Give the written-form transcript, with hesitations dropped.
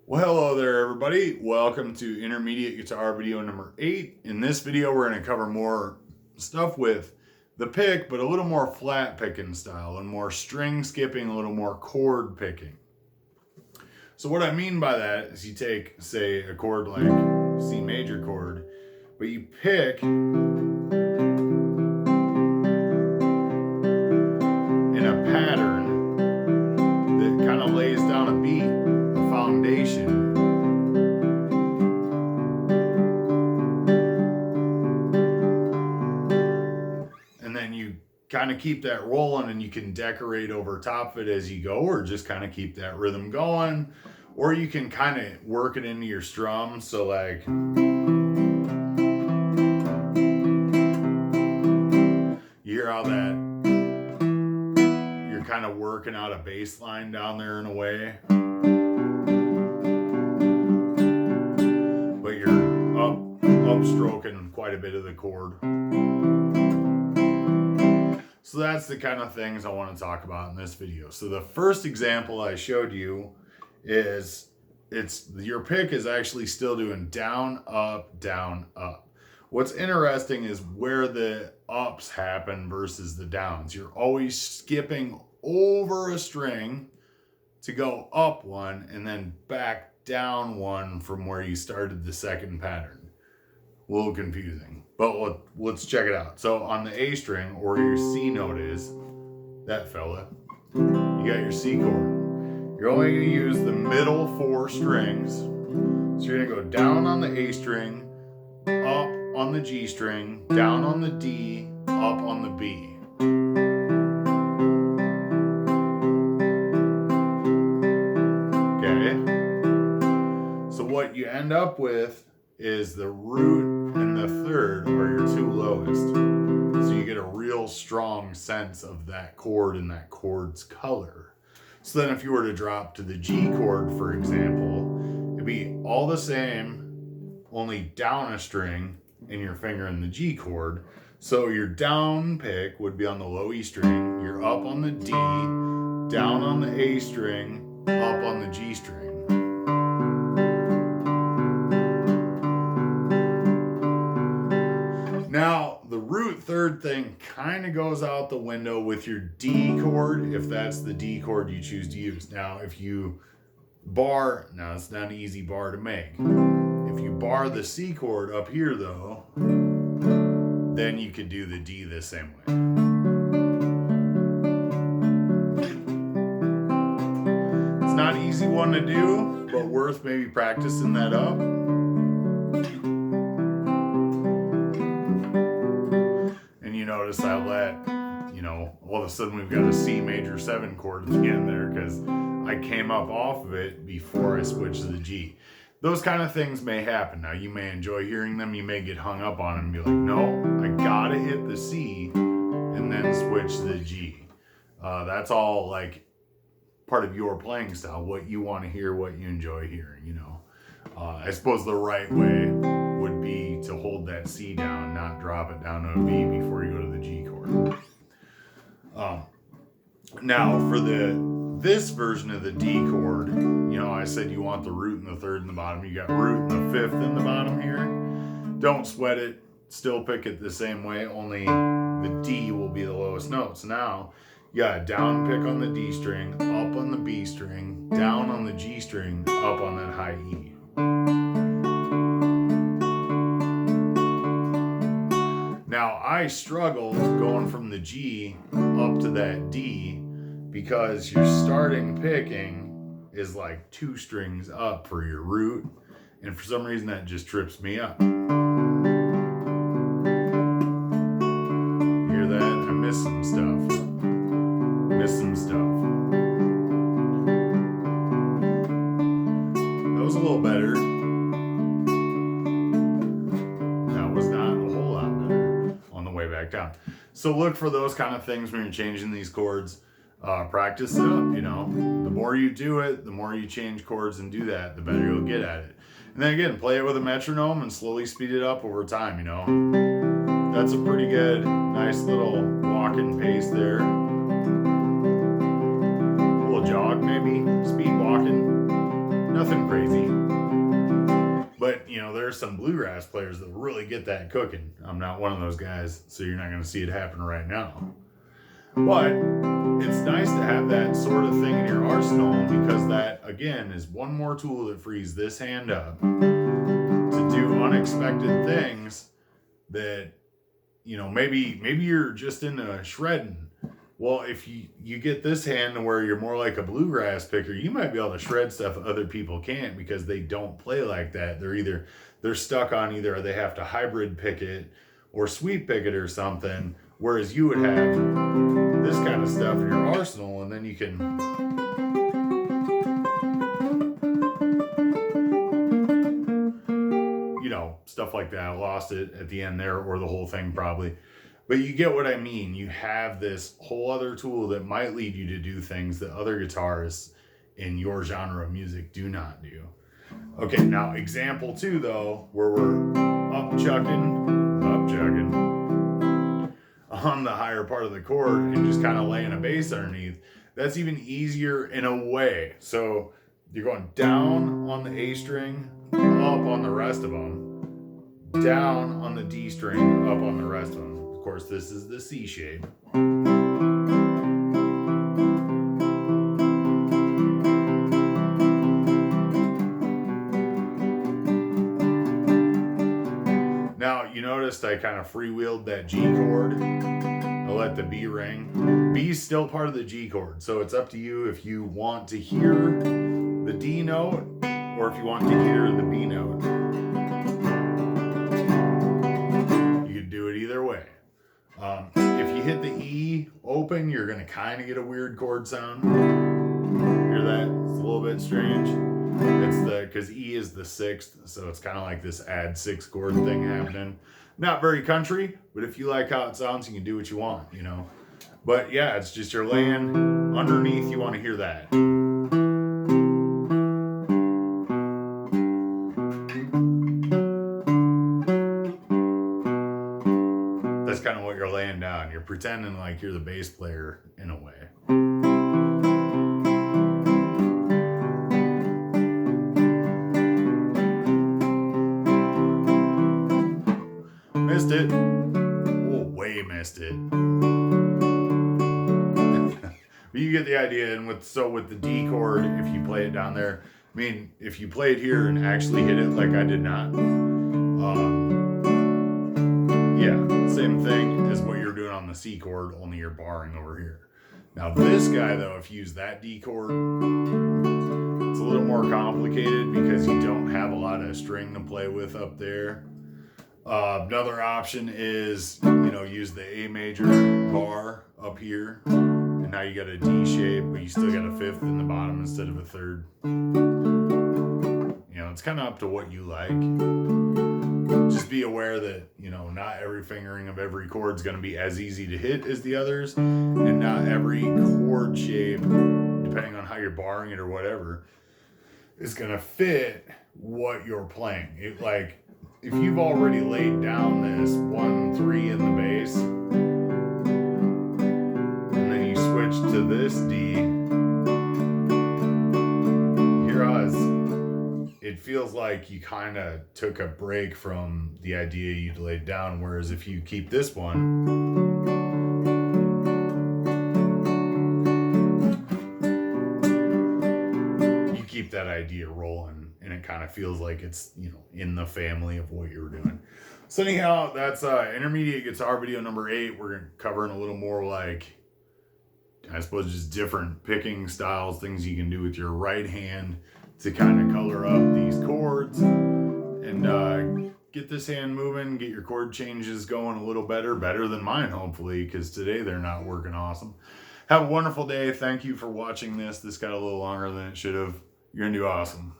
Well, hello there, everybody. Welcome to Intermediate Guitar video number 8. In this video, we're going to cover more stuff with the pick, but a little more flat picking style and more string skipping, a little more chord picking. So what I mean by that is you take, say, a chord like C major chord, but you pick in a pattern that kind of lays down a beat, a foundation. And then you kind of keep that rolling, and you can decorate over top of it as you go, or just kind of keep that rhythm going, or you can kind of work it into your strum. So like you hear how that you're kind of working out a bass line down there in a way, but you're upstroking quite a bit of the chord. So that's the kind of things I want to talk about in this video. So the first example I showed you is your pick is actually still doing down, up, down, up. What's interesting is where the ups happen versus the downs. You're always skipping over a string to go up one and then back down one from where you started the second pattern. A little confusing, but let's check it out. So on the A string, or your C note is, that fella, you got your C chord. You're only going to use the middle 4 strings. So you're going to go down on the A string, up on the G string, down on the D, up on the B. Okay? So what you end up with is the root and the third are your 2 lowest. So you get a real strong sense of that chord and that chord's color. So then if you were to drop to the G chord, for example, it'd be all the same, only down a string and your finger in the G chord. So your down pick would be on the low E string, you're up on the D, down on the A string, up on the G string. Now, the root third thing kind of goes out the window with your D chord, if that's the D chord you choose to use. Now, if you bar, now it's not an easy bar to make. If you bar the C chord up here though, then you could do the D the same way. It's not an easy one to do, but worth maybe practicing that up. Notice I let, all of a sudden we've got a C major 7 chord at the end there because I came up off of it before I switched to the G. Those kind of things may happen. Now you may enjoy hearing them, you may get hung up on them and be like, no, I gotta hit the C and then switch to the G. That's all like part of your playing style, what you want to hear, what you enjoy hearing, I suppose the right way would be to hold that C down, not drop it down to a B before you go to the G chord. Now for this version of the D chord, I said you want the root and the third in the bottom. You got root and the fifth in the bottom here. Don't sweat it. Still pick it the same way, only the D will be the lowest note. So now you got a down pick on the D string, up on the B string, down on the G string, up on that high E. Now, I struggled going from the G up to that D because your starting picking is like 2 strings up for your root, and for some reason that just trips me up. You hear that? I miss some stuff. That was a little better. Down. So look for those kind of things when you're changing these chords. Practice it up, The more you do it, the more you change chords and do that, the better you'll get at it. And then again, play it with a metronome and slowly speed it up over time, That's a pretty good, nice little walking pace there. A little jog maybe, speed walking. Nothing crazy. But, you know, there's some bluegrass players that really get that cooking. I'm not one of those guys, so you're not going to see it happen right now. But it's nice to have that sort of thing in your arsenal, because that, again, is one more tool that frees this hand up to do unexpected things that, you know, maybe you're just into shredding. Well, if you get this hand to where you're more like a bluegrass picker, you might be able to shred stuff other people can't, because they don't play like that. They're stuck on either they have to hybrid pick it or sweep pick it or something, whereas you would have this kind of stuff in your arsenal, and then you can, you know, stuff like that. I lost it at the end there, or the whole thing probably. But you get what I mean. You have this whole other tool that might lead you to do things that other guitarists in your genre of music do not do. Okay, now example 2 though, where we're up chucking on the higher part of the chord and just kind of laying a bass underneath. That's even easier in a way. So you're going down on the A string, up on the rest of them, down on the D string, up on the rest of them. Of course, this is the C shape. Now, you noticed I kind of freewheeled that G chord. I let the B ring. B is still part of the G chord, so it's up to you if you want to hear the D note or if you want to hear the B note. You can do it either way. If you hit the E open, you're going to kind of get a weird chord sound. Hear that? It's a little bit strange. It's because E is the 6th, so it's kind of like this add 6 chord thing happening. Not very country, but if you like how it sounds, you can do what you want, you know. But yeah, it's just you're laying underneath, you want to hear that. That's kind of what you're laying down. You're pretending like you're the bass player in a way. Missed it. Oh, way missed it. But you get the idea. And with the D chord, if you play it down there, I mean, if you play it here and actually hit it like I did not, yeah, same thing as what you're doing on the C chord, only you're barring over here. Now this guy though, if you use that D chord, it's a little more complicated because you don't have a lot of string to play with up there. Another option is, you know, use the A major bar up here, and now you got a D shape, but you still got a 5th in the bottom instead of a 3rd. You know, it's kind of up to what you like. Just be aware that, you know, not every fingering of every chord is going to be as easy to hit as the others, and not every chord shape, depending on how you're barring it or whatever, is going to fit what you're playing. If you've already laid down this 1-3 in the bass, and then you switch to this D, hear us, it feels like you kind of took a break from the idea you'd laid down, whereas if you keep this one, you keep that idea rolling. And it kind of feels like it's, you know, in the family of what you were doing. So anyhow, that's intermediate guitar video number 8. We're covering a little more like, I suppose, just different picking styles, things you can do with your right hand to kind of color up these chords and get this hand moving, get your chord changes going a little better than mine, hopefully, because today they're not working awesome. Have a wonderful day. Thank you for watching this. This got a little longer than it should have. You're going to do awesome.